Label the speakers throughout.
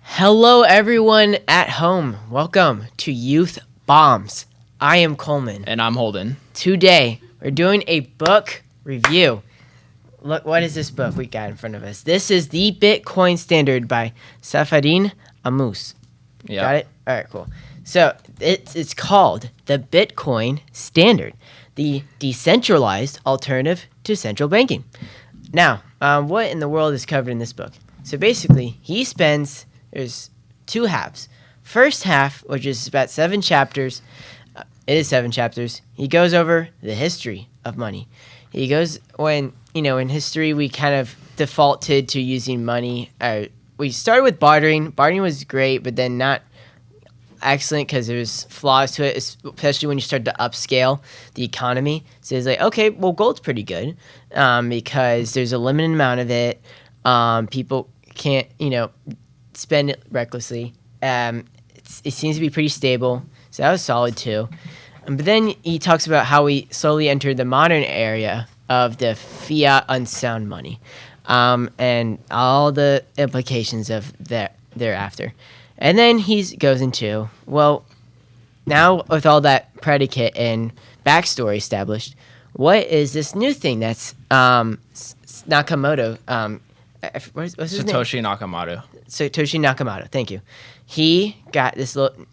Speaker 1: Hello, everyone at home. Welcome to Youth Bombs. I am Coleman.
Speaker 2: And I'm Holden.
Speaker 1: Today, we're doing a book review. Look, what is this book we got in front of us? This is The Bitcoin Standard by Saifedean Ammous.
Speaker 2: Yeah.
Speaker 1: Got it? All right, cool. So it's called The Bitcoin Standard, the decentralized alternative to central banking. Now, what in the world is covered in this book? So basically, there's two halves. First half, which is about 7 chapters. It is 7 chapters. He goes over the history of money. He goes in history, we kind of defaulted to using money. We started with bartering. Bartering was great, but then not excellent because there's flaws to it, especially when you start to upscale the economy. So it's like, okay, well, gold's pretty good because there's a limited amount of it. People can't, spend it recklessly. It seems to be pretty stable, so that was solid too. But then he talks about how we slowly entered the modern era of the fiat unsound money, and all the implications of that thereafter. And then he goes into, well, now with all that predicate and backstory established, what is this new thing that's Nakamoto? What's his name? Satoshi Nakamoto. Thank you. He got this little.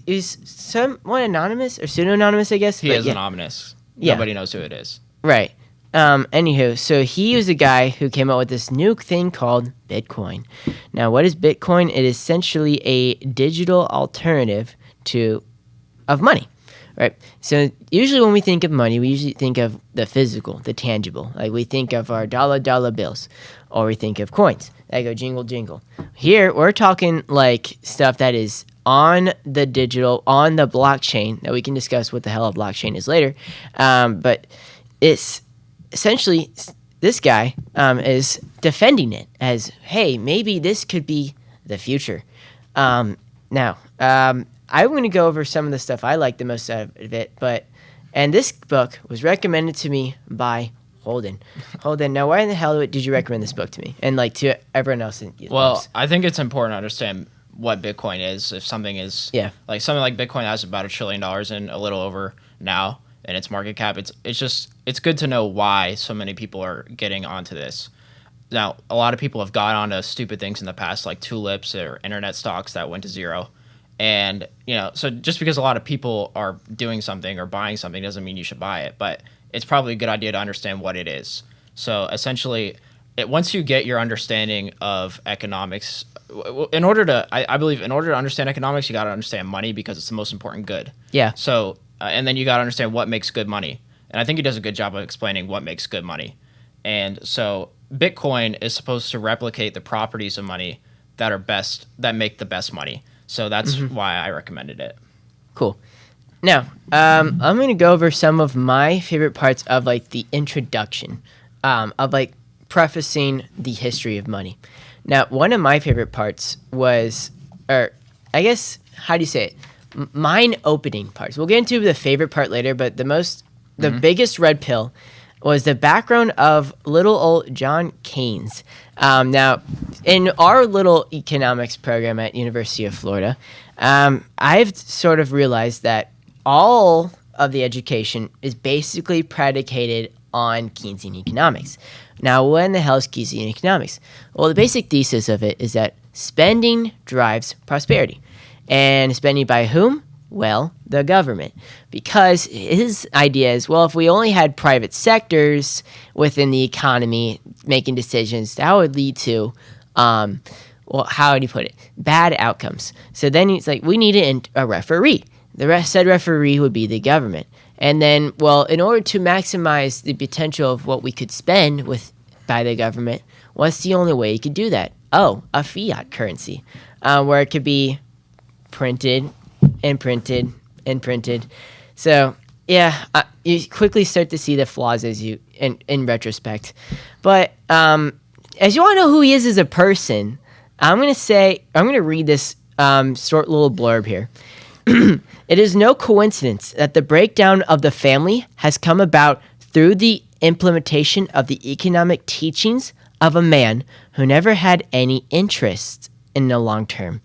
Speaker 1: He's somewhat anonymous or pseudo-anonymous, I guess.
Speaker 2: He is anonymous.
Speaker 1: Yeah.
Speaker 2: Nobody knows who it is.
Speaker 1: Right. Anywho, so he was a guy who came up with this new thing called Bitcoin. Now, what is Bitcoin? It is essentially a digital alternative of money. Right. So usually when we think of money, we usually think of the physical, the tangible. Like we think of our dollar bills, or we think of coins that go jingle jingle. Here we're talking like stuff that is on the digital, on the blockchain, that we can discuss what the hell a blockchain is later. But it's essentially this guy is defending it as, hey, maybe this could be the future. Now, I'm going to go over some of the stuff I like the most out of it, and this book was recommended to me by Holden. Holden, now why in the hell did you recommend this book to me and like to everyone else?
Speaker 2: Well, I think it's important to understand what Bitcoin is. If something is like something like Bitcoin has about $1 trillion and a little over now in its market cap, it's good to know why so many people are getting onto this. Now, a lot of people have got onto stupid things in the past, like tulips or internet stocks that went to zero. And, so just because a lot of people are doing something or buying something doesn't mean you should buy it. But it's probably a good idea to understand what it is. So essentially, once you get your understanding of economics, I believe in order to understand economics, you got to understand money because it's the most important good.
Speaker 1: Yeah.
Speaker 2: So, and then you got to understand what makes good money. And I think he does a good job of explaining what makes good money. And so Bitcoin is supposed to replicate the properties of money that make the best money. So that's why I recommended it.
Speaker 1: Cool. Now, I'm going to go over some of my favorite parts of like the introduction, of like prefacing the history of money. Now, one of my favorite parts was, or I guess, how do you say it? Mind-opening parts. We'll get into the favorite part later, but the biggest red pill was the background of little old John Keynes. Now, in our little economics program at University of Florida, I've sort of realized that all of the education is basically predicated on Keynesian economics. Now, what in the hell is Keynesian economics? Well, the basic thesis of it is that spending drives prosperity. And spending by whom? Well, the government. Because his idea is, well, if we only had private sectors within the economy making decisions, that would lead to, how would he put it? Bad outcomes. So then he's like, we need a referee. Said referee would be the government. And then, well, in order to maximize the potential of what we could spend by the government, what's the only way you could do that? Oh, a fiat currency, where it could be printed and printed and printed. So, yeah, you quickly start to see the flaws in retrospect. But as you want to know who he is as a person, I'm going to read this short little blurb here. It is no coincidence that the breakdown of the family has come about through the implementation of the economic teachings of a man who never had any interest in the long term.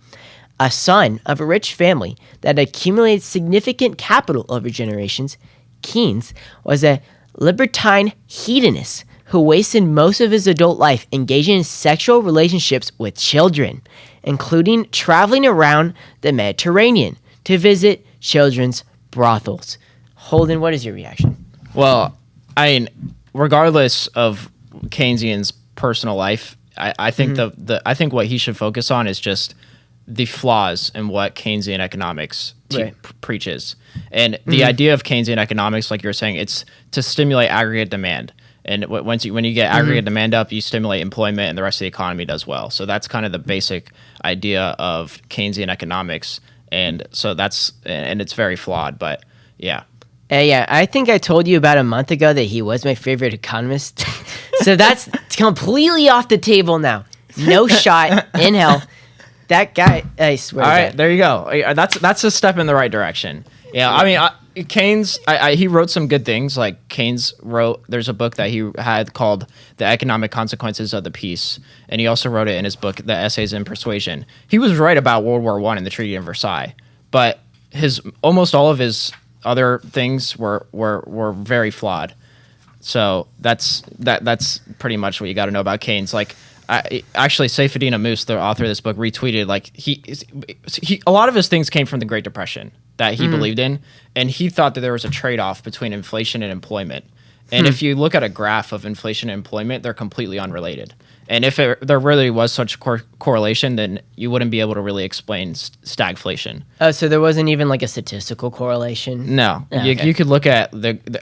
Speaker 1: A son of a rich family that accumulated significant capital over generations, Keynes was a libertine hedonist who wasted most of his adult life engaging in sexual relationships with children, including traveling around the Mediterranean to visit children's brothels. Holden, what is your reaction?
Speaker 2: Well, I mean, regardless of Keynesian's personal life, I think I think what he should focus on is just the flaws in what Keynesian economics preaches. And the idea of Keynesian economics, like you were saying, it's to stimulate aggregate demand. And when you get aggregate demand up, you stimulate employment, and the rest of the economy does well. So that's kind of the basic idea of Keynesian economics. And so and it's very flawed, but yeah.
Speaker 1: Yeah, I think I told you about a month ago that he was my favorite economist. So that's completely off the table now. No shot in hell. That guy, I swear.
Speaker 2: All right, there you go. That's a step in the right direction. Yeah, I mean, Keynes, he wrote some good things. Like Keynes wrote, there's a book that he had called The Economic Consequences of the Peace. And he also wrote it in his book, The Essays in Persuasion. He was right about World War I and the Treaty of Versailles. But almost all of his other things were very flawed. So that's pretty much what you got to know about Keynes. Like, actually, Saifedean Ammous, the author of this book, retweeted like he a lot of his things came from the Great Depression that he believed in, and he thought that there was a trade-off between inflation and employment. And if you look at a graph of inflation and employment, they're completely unrelated. And if there really was such correlation, then you wouldn't be able to really explain stagflation.
Speaker 1: Oh, so there wasn't even like a statistical correlation?
Speaker 2: No. Oh, okay. You could look at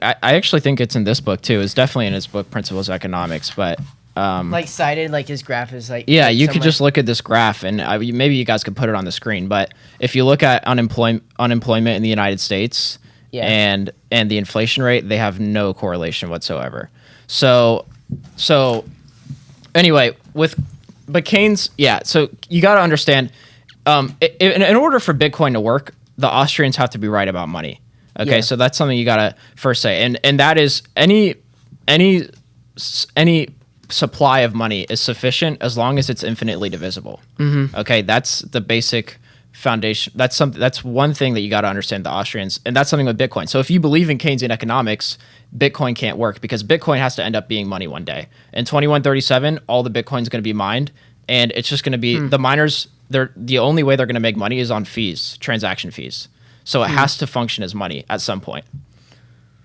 Speaker 2: I actually think it's in this book too. It's definitely in his book, Principles of Economics, but
Speaker 1: like cited, like his graph is like...
Speaker 2: Yeah, you could just look at this graph, and maybe you guys could put it on the screen, but if you look at unemployment in the United States and the inflation rate, they have no correlation whatsoever. So anyway, but Keynes, so you got to understand, in order for Bitcoin to work, the Austrians have to be right about money. Okay, so that's something you got to first say, and that is any supply of money is sufficient as long as it's infinitely divisible. Okay, that's the basic foundation. That's one thing that you got to understand, the Austrians, and that's something with Bitcoin. So if you believe in Keynesian economics, Bitcoin can't work because Bitcoin has to end up being money one day. In 2137, all the Bitcoin is going to be mined, and it's just going to be the miners. The only way they're going to make money is on fees, transaction fees. So it has to function as money at some point.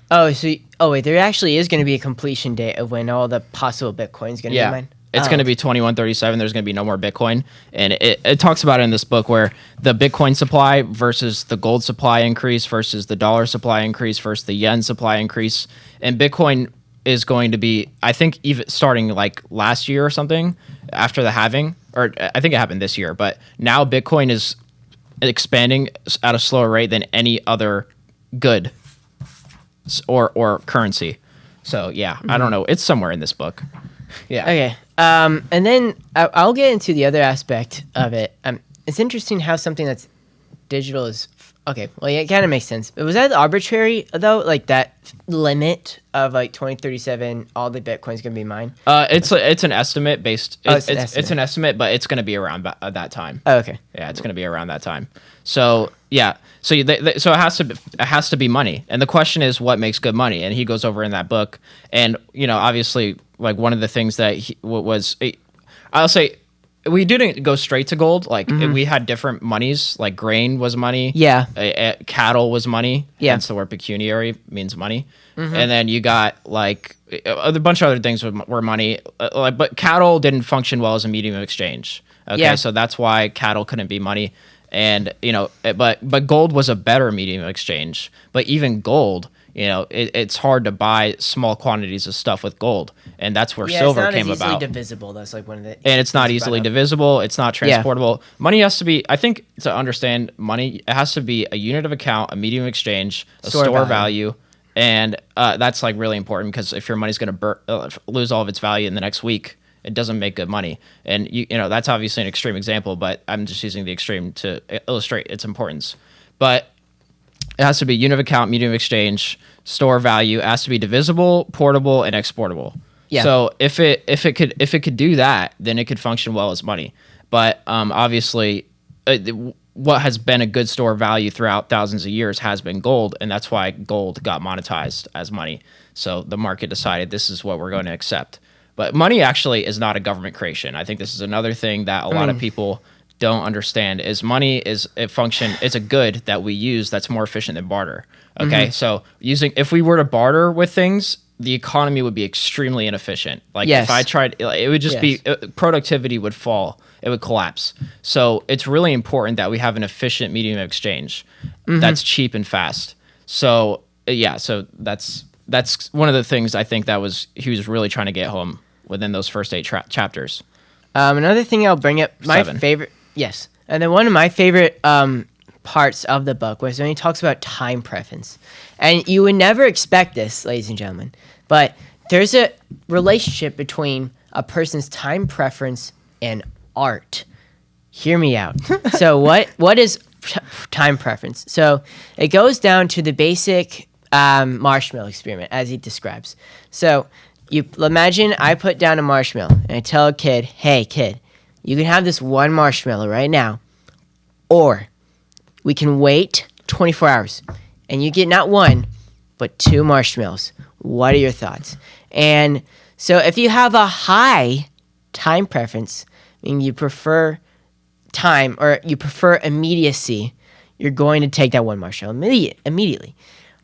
Speaker 1: Wait, there actually is going to be a completion date of when all the possible Bitcoin is going to be mined?
Speaker 2: It's going to be 2137. There's going to be no more Bitcoin. And it talks about it in this book where the Bitcoin supply versus the gold supply increase versus the dollar supply increase versus the yen supply increase. And Bitcoin is going to be, I think, even starting like last year or something after the halving, or I think it happened this year. But now Bitcoin is expanding at a slower rate than any other good or currency. So yeah, I don't know. It's somewhere in this book. Yeah.
Speaker 1: Okay. And then I'll get into the other aspect of it. It's interesting how something that's digital is okay. Well, yeah, it kind of makes sense. But was that arbitrary though? Like that limit of like 2037, all the Bitcoin's gonna be mine.
Speaker 2: It's an estimate based. It's an estimate, but it's gonna be around that time.
Speaker 1: Oh, okay.
Speaker 2: Yeah, it's gonna be around that time. So yeah. So so it has to be money, and the question is what makes good money, and he goes over in that book, and obviously like one of the things that I'll say we didn't go straight to gold. Like we had different monies, like grain was money.
Speaker 1: Yeah.
Speaker 2: Cattle was money.
Speaker 1: Yeah.
Speaker 2: Hence the word pecuniary means money. And then you got like a bunch of other things were money. But cattle didn't function well as a medium of exchange. Okay. Yeah. So that's why cattle couldn't be money. And, but gold was a better medium of exchange. But even gold, it's hard to buy small quantities of stuff with gold. And that's where silver came about. It's not easily
Speaker 1: divisible. That's like one of the...
Speaker 2: And it's not easily divisible. It's not transportable. Yeah. Money has to be... I think to understand money, it has to be a unit of account, a medium of exchange, a store value. And that's like really important because if your money's going to lose all of its value in the next week, it doesn't make good money. And that's obviously an extreme example, but I'm just using the extreme to illustrate its importance. But it has to be unit of account, medium of exchange, store value. It has to be divisible, portable, and exportable.
Speaker 1: Yeah.
Speaker 2: So if it could do that, then it could function well as money. But obviously, what has been a good store of value throughout thousands of years has been gold, and that's why gold got monetized as money. So the market decided this is what we're going to accept. But money actually is not a government creation. I think this is another thing that a lot of people don't understand is money is a function, it's a good that we use that's more efficient than barter. Okay, so if we were to barter with things, the economy would be extremely inefficient. Like if I tried, it would just be, productivity would fall, it would collapse. So it's really important that we have an efficient medium of exchange that's cheap and fast. So so that's one of the things I think he was really trying to get home within those first 8 chapters.
Speaker 1: Another thing I'll bring up, and then one of my favorite parts of the book was when he talks about time preference. And you would never expect this, ladies and gentlemen, but there's a relationship between a person's time preference and art. Hear me out. So what is time preference? So it goes down to the basic marshmallow experiment, as he describes. So you imagine I put down a marshmallow and I tell a kid, hey kid, you can have this one marshmallow right now, or we can wait 24 hours and you get not one, but 2 marshmallows. What are your thoughts? And so if you have a high time preference, meaning you prefer time or you prefer immediacy, you're going to take that one marshmallow immediately.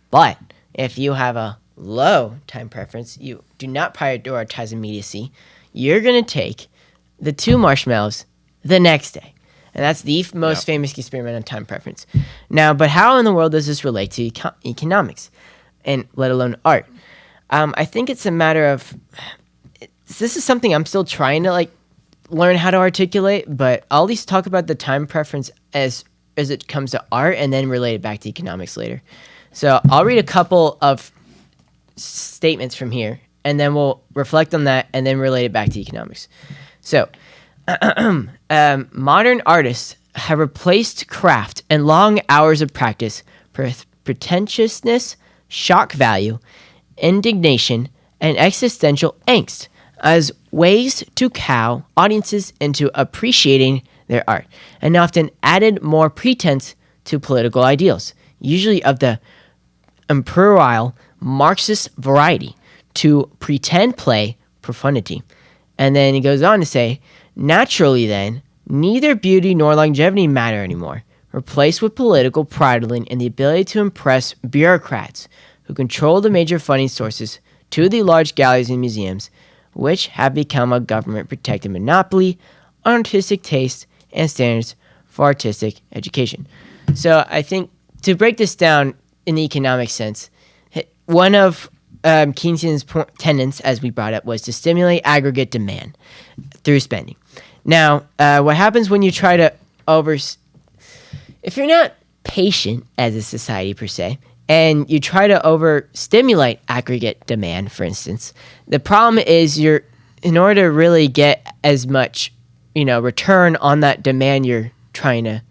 Speaker 1: But if you have a low time preference, you do not prioritize immediacy, you're going to take the 2 marshmallows the next day. And that's the most famous experiment on time preference. Now, but how in the world does this relate to economics, and let alone art? I think it's a matter of, this is something I'm still trying to learn how to articulate, but I'll at least talk about the time preference as it comes to art and then relate it back to economics later. So I'll read a couple of statements from here, and then we'll reflect on that and then relate it back to economics. So, modern artists have replaced craft and long hours of practice with pretentiousness, shock value, indignation, and existential angst as ways to cow audiences into appreciating their art, and often added more pretense to political ideals, usually of the imperial Marxist variety, to pretend play profundity. And then he goes on to say, naturally then, neither beauty nor longevity matter anymore, replaced with political prattling and the ability to impress bureaucrats who control the major funding sources to the large galleries and museums, which have become a government-protected monopoly on artistic taste and standards for artistic education. So I think to break this down in the economic sense, one of Keynesian's tenets, as we brought up, was to stimulate aggregate demand through spending. Now, what happens when you try to if you're not patient as a society per se, and you try to overstimulate aggregate demand, for instance, the problem is in order to really get as much, return on that demand you're trying to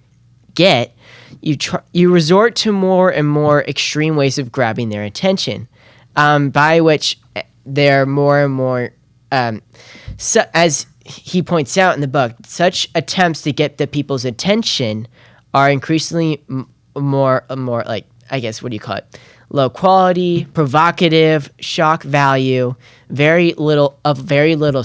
Speaker 1: get, you resort to more and more extreme ways of grabbing their attention, by which they're more and more, as he points out in the book, such attempts to get the people's attention are increasingly more like, I guess, what do you call it? Low quality, provocative, shock value, very little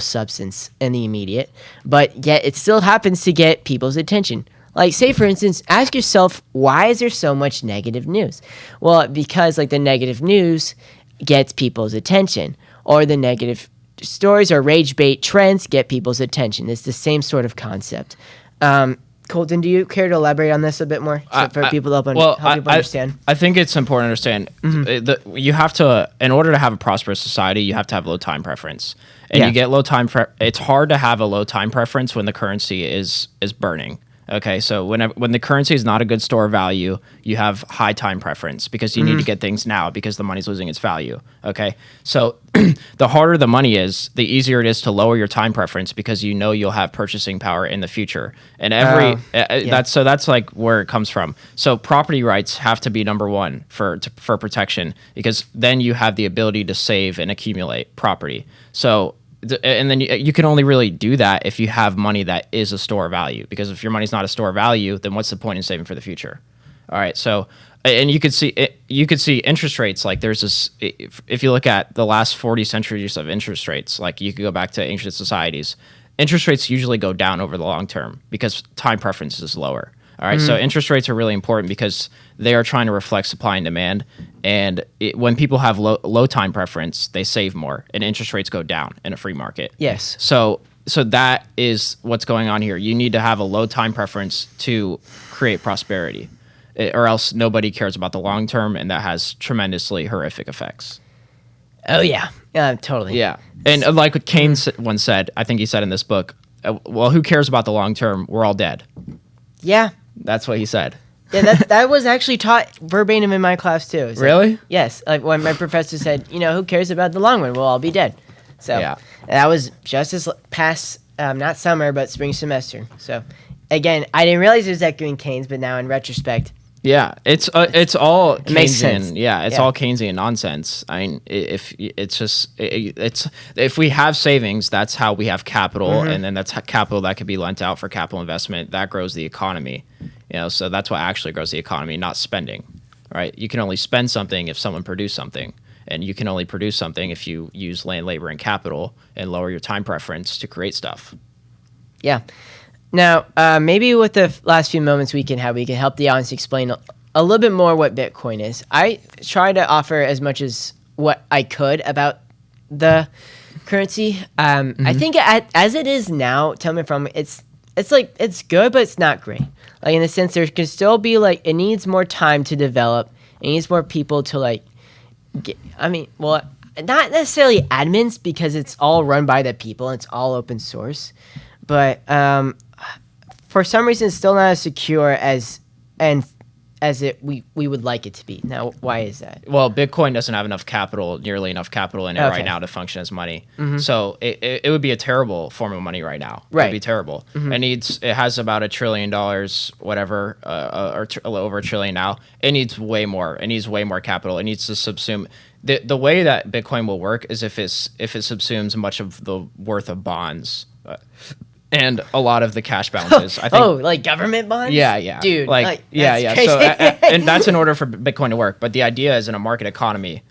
Speaker 1: substance in the immediate, but yet it still happens to get people's attention. Like, say, for instance, ask yourself, why is there so much negative news? Well, because, the negative news gets people's attention, or the negative stories or rage bait trends get people's attention. It's the same sort of concept. Colton, do you care to elaborate on this a bit more for people to help people understand?
Speaker 2: I think it's important to understand you have to, in order to have a prosperous society, you have to have low time preference. And you get low time it's hard to have a low time preference when the currency is burning. Okay, so when the currency is not a good store of value, you have high time preference because you need to get things now because the money's losing its value. Okay, so the harder the money is, the easier it is to lower your time preference because you know you'll have purchasing power in the future. And that's like where it comes from. So property rights have to be number one for protection because then you have the ability to save and accumulate property. So. And then you can only really do that if you have money that is a store of value. Because if your money's not a store of value, then what's the point in saving for the future? All right. So, and you could see interest rates. Like there's this. If you look at the last 40 centuries of interest rates, like you could go back to ancient societies, interest rates usually go down over the long term because time preference is lower. All right. So interest rates are really important because they are trying to reflect supply and demand. And when people have low time preference, they save more and interest rates go down in a free market.
Speaker 1: Yes.
Speaker 2: So that is what's going on here. You need to have a low time preference to create prosperity, or else nobody cares about the long term. And that has tremendously horrific effects.
Speaker 1: Oh, yeah. Totally.
Speaker 2: Yeah. And like what Keynes once said, I think he said in this book, well, who cares about the long term? We're all dead.
Speaker 1: Yeah.
Speaker 2: That's what he said.
Speaker 1: Yeah, that was actually taught verbatim in my class too. So,
Speaker 2: really?
Speaker 1: Yes. Like when my professor said, who cares about the long run? We'll all be dead. So yeah. That was just this past, not summer, but spring semester. So again, I didn't realize it was echoing Keynes, but now in retrospect.
Speaker 2: Yeah, it's all Keynesian.
Speaker 1: Makes sense.
Speaker 2: Yeah, it's all Keynesian nonsense. I mean, if we have savings, that's how we have capital, and then that's capital that could be lent out for capital investment. That grows the economy. So that's what actually grows the economy, not spending. Right? You can only spend something if someone produced something, and you can only produce something if you use land, labor, and capital, and lower your time preference to create stuff.
Speaker 1: Yeah. Now, maybe with the last few moments we can help the audience explain a little bit more what Bitcoin is. I try to offer as much as what I could about the currency. I think as it is now, tell me if I'm, it's good, but it's not great. Like in the sense there can still be it needs more time to develop. It needs more people to not necessarily admins because it's all run by the people. And it's all open source, but for some reason, it's still not as secure as we would like it to be. Now, why is that?
Speaker 2: Well, Bitcoin doesn't have nearly enough capital in it right now to function as money. So it would be a terrible form of money right now.
Speaker 1: Right.
Speaker 2: It would be terrible. It has about $1 trillion, whatever, or a little over $1 trillion now. It needs way more. It needs way more capital. It needs to subsume. The way that Bitcoin will work is if it subsumes much of the worth of bonds. And a lot of the cash balances. I think,
Speaker 1: like government bonds?
Speaker 2: Yeah.
Speaker 1: Dude,
Speaker 2: that's
Speaker 1: crazy.
Speaker 2: So, and that's in order for Bitcoin to work. But the idea is in a market economy,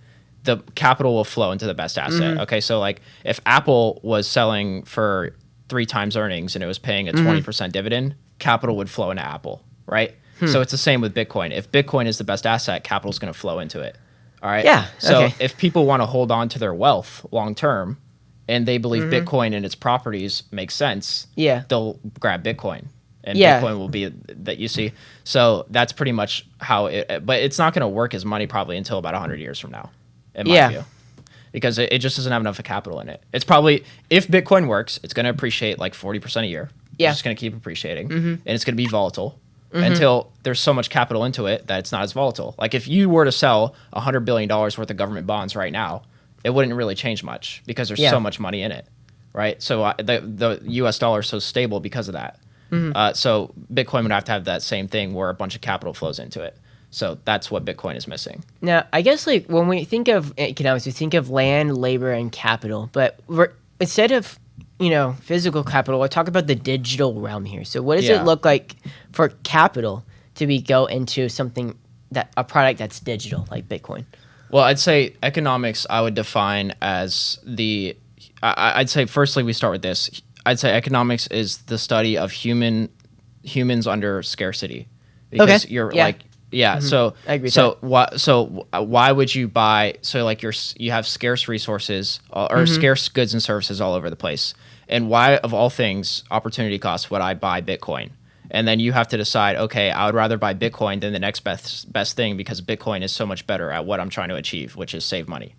Speaker 2: the capital will flow into the best asset. Okay, so if Apple was selling for 3 times earnings and it was paying a 20% dividend, capital would flow into Apple, right? So it's the same with Bitcoin. If Bitcoin is the best asset, capital is going to flow into it. All right?
Speaker 1: Yeah.
Speaker 2: So if people want to hold on to their wealth long term, and they believe Bitcoin and its properties make sense, they'll grab Bitcoin. And Bitcoin will be that you see. So that's pretty much how it, but it's not going to work as money probably until about 100 years from now, in my view. Because it just doesn't have enough capital in it. It's probably, if Bitcoin works, it's going to appreciate 40% a year.
Speaker 1: Yeah.
Speaker 2: It's just going to keep appreciating. And it's going to be volatile until there's so much capital into it that it's not as volatile. Like if you were to sell $100 billion worth of government bonds right now, it wouldn't really change much because there's so much money in it, right? So the U.S. dollar is so stable because of that. So Bitcoin would have to have that same thing where a bunch of capital flows into it. So that's what Bitcoin is missing.
Speaker 1: Now, I guess when we think of economics, we think of land, labor, and capital. But instead of physical capital, we'll talk about the digital realm here. So what does it look like for capital to go into a product that's digital like Bitcoin?
Speaker 2: Well, I'd say economics I would define as I'd say firstly we start with this. I'd say economics is the study of humans under scarcity. Because you're so
Speaker 1: I agree
Speaker 2: why would you buy you have scarce resources or scarce goods and services all over the place. And why of all things opportunity cost would I buy Bitcoin? And then you have to decide, okay, I would rather buy Bitcoin than the next best thing because Bitcoin is so much better at what I'm trying to achieve, which is save money.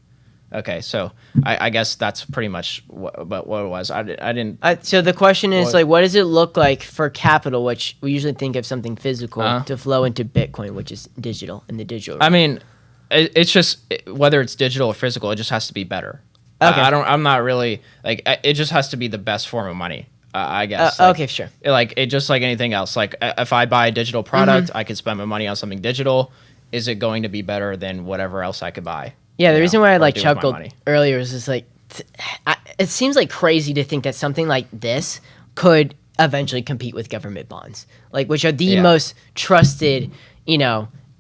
Speaker 2: Okay, so I guess that's pretty much what it was. I didn't.
Speaker 1: So the question is what does it look like for capital, which we usually think of something physical, to flow into Bitcoin, which is digital in the digital realm?
Speaker 2: I mean, it's just whether it's digital or physical, it just has to be better.
Speaker 1: Okay.
Speaker 2: I'm not really like it. Just has to be the best form of money. I guess.
Speaker 1: Okay, sure.
Speaker 2: It just like anything else. Like if I buy a digital product, I could spend my money on something digital. Is it going to be better than whatever else I could buy?
Speaker 1: Yeah, the reason why I chuckled earlier is just it seems like crazy to think that something like this could eventually compete with government bonds, which are the most trusted,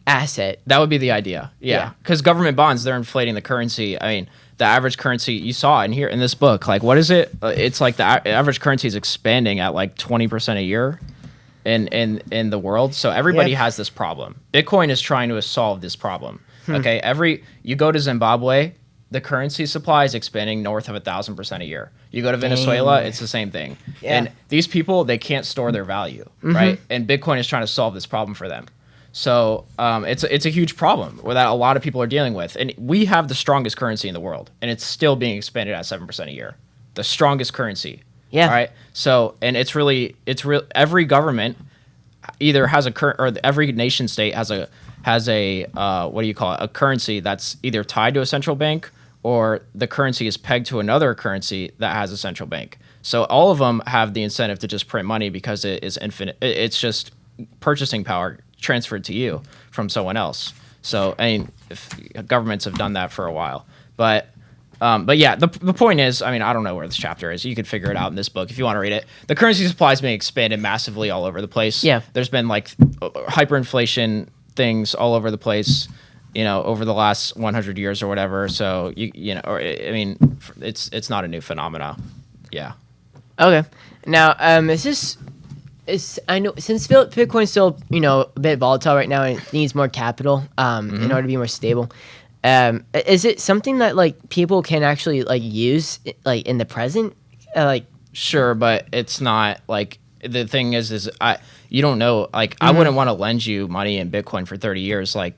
Speaker 1: asset.
Speaker 2: That would be the idea. Yeah, because government bonds, they're inflating the currency. I mean, the average currency you saw in this book, what is it? It's like the average currency is expanding at 20% a year in the world. So everybody has this problem. Bitcoin is trying to solve this problem. Okay, you go to Zimbabwe, the currency supply is expanding north of 1,000% a year. You go to Venezuela, it's the same thing. Yeah. And these people, they can't store their value, right? And Bitcoin is trying to solve this problem for them. So it's a huge problem that a lot of people are dealing with. And we have the strongest currency in the world, and it's still being expanded at 7% a year. The strongest currency.
Speaker 1: Yeah.
Speaker 2: All right. So, and it's real. Every government either has or every nation state has a what do you call it? A currency that's either tied to a central bank, or the currency is pegged to another currency that has a central bank. So all of them have the incentive to just print money because it is infinite. It's just purchasing power transferred to you from someone else. So I mean, governments have done that for a while, but yeah, the point is, I mean, I don't know where this chapter is. You could figure it out in this book if you want to read it. The currency supply is being expanded massively all over the place.
Speaker 1: Yeah,
Speaker 2: there's been hyperinflation things all over the place, over the last 100 years or whatever. So I mean, it's not a new phenomena. Yeah.
Speaker 1: Okay. Now, I know since Bitcoin's still a bit volatile right now and it needs more capital in order to be more stable. Is it something that people can actually use in the present?
Speaker 2: Sure, but it's not the thing is you don't know. I wouldn't want to lend you money in Bitcoin for 30 years, and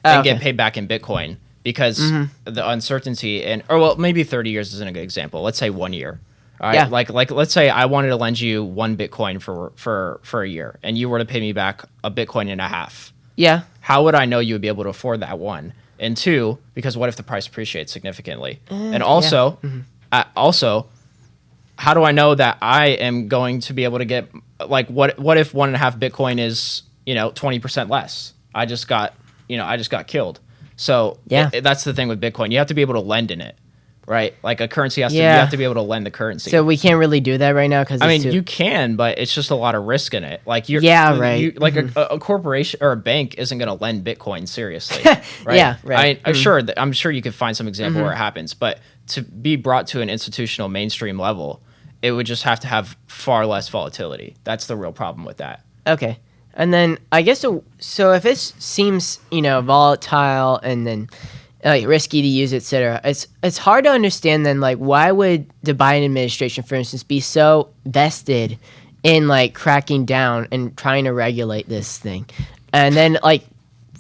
Speaker 2: get paid back in Bitcoin because the uncertainty maybe 30 years isn't a good example. Let's say 1 year. All right. Yeah. Let's say I wanted to lend you 1 Bitcoin for a year, and you were to pay me back a Bitcoin and a half.
Speaker 1: Yeah.
Speaker 2: How would I know you would be able to afford that? 1 and 2, because what if the price appreciates significantly? And also, how do I know that I am going to be able to get what if 1.5 Bitcoin is 20% less? I just got killed. So that's the thing with Bitcoin. You have to be able to lend in it, right? A currency you have to be able to lend the currency.
Speaker 1: So we can't really do that right now because
Speaker 2: you can, but it's just a lot of risk in it. Right. A corporation or a bank isn't going to lend Bitcoin seriously, right?
Speaker 1: Yeah, right.
Speaker 2: I'm sure you could find some example where it happens, but to be brought to an institutional mainstream level, it would just have to have far less volatility. That's the real problem with that.
Speaker 1: Okay. And then I guess so if it seems, volatile and then risky to use, etc., it's hard to understand then why would the Biden administration, for instance, be so vested in cracking down and trying to regulate this thing? And then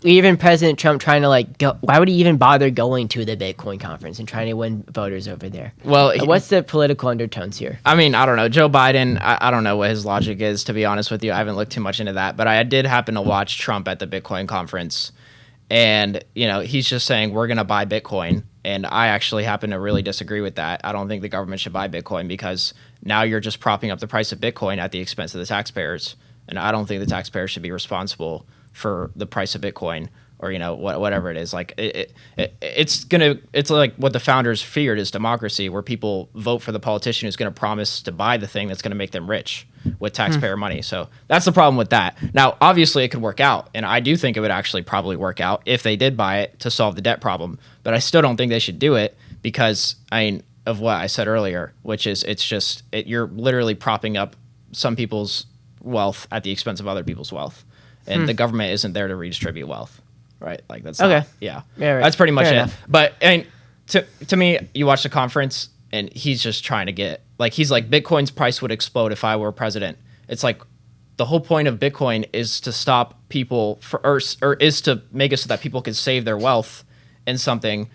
Speaker 1: even President Trump trying to why would he even bother going to the Bitcoin conference and trying to win voters over there?
Speaker 2: Well,
Speaker 1: what's the political undertones here?
Speaker 2: I mean, I don't know. Joe Biden, I don't know what his logic is, to be honest with you. I haven't looked too much into that, but I did happen to watch Trump at the Bitcoin conference, and he's just saying we're going to buy Bitcoin, and I actually happen to really disagree with that. I don't think the government should buy Bitcoin because now you're just propping up the price of Bitcoin at the expense of the taxpayers, and I don't think the taxpayers should be responsible for the price of Bitcoin or whatever it is. It's like what the founders feared is democracy, where people vote for the politician who's going to promise to buy the thing that's going to make them rich with taxpayer money. So that's the problem with that. Now, obviously, it could work out, and I do think it would actually probably work out if they did buy it to solve the debt problem. But I still don't think they should do it because of what I said earlier, which is you're literally propping up some people's wealth at the expense of other people's wealth. And the government isn't there to redistribute wealth, right? That's
Speaker 1: okay.
Speaker 2: Right. That's pretty much it. But to me, you watch the conference, and he's just trying to get he's like, Bitcoin's price would explode if I were president. It's the whole point of Bitcoin is to stop people or is to make it so that people can save their wealth in something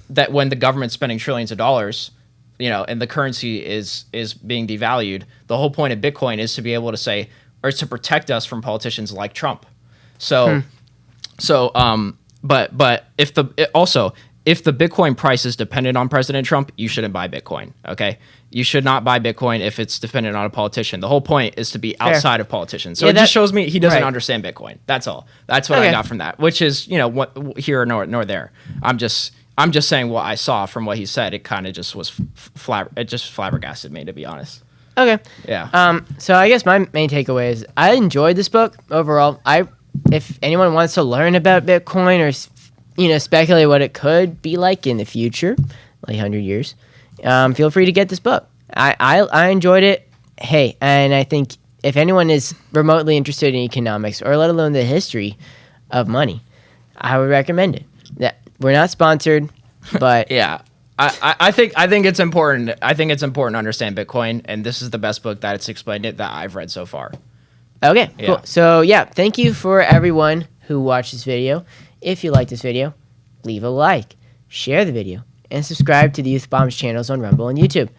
Speaker 2: that when the government's spending trillions of dollars, and the currency is being devalued, the whole point of Bitcoin is to be able to say, or to protect us from politicians like Trump. So, but if the Bitcoin price is dependent on President Trump, you shouldn't buy Bitcoin. Okay, you should not buy Bitcoin if it's dependent on a politician. The whole point is to be outside of politicians. So it just shows me he doesn't understand Bitcoin. That's all. That's what I got from that. Which is what here nor there. I'm just saying what I saw from what he said. It kind of just was it just flabbergasted me, to be honest.
Speaker 1: Okay.
Speaker 2: Yeah.
Speaker 1: So I guess my main takeaway is I enjoyed this book overall. If anyone wants to learn about Bitcoin or speculate what it could be like in the future, like 100 years, feel free to get this book. I enjoyed it. Hey, and I think if anyone is remotely interested in economics or let alone the history of money, I would recommend it. That we're not sponsored, but
Speaker 2: yeah. I think it's important. I think it's important to understand Bitcoin, and this is the best book that it's explained it that I've read so far.
Speaker 1: Okay, cool. So thank you for everyone who watched this video. If you like this video, leave a like, share the video, and subscribe to the Youth Bombs channels on Rumble and YouTube.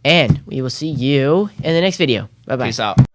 Speaker 1: And we will see you in the next video. Bye-bye.
Speaker 2: Peace out.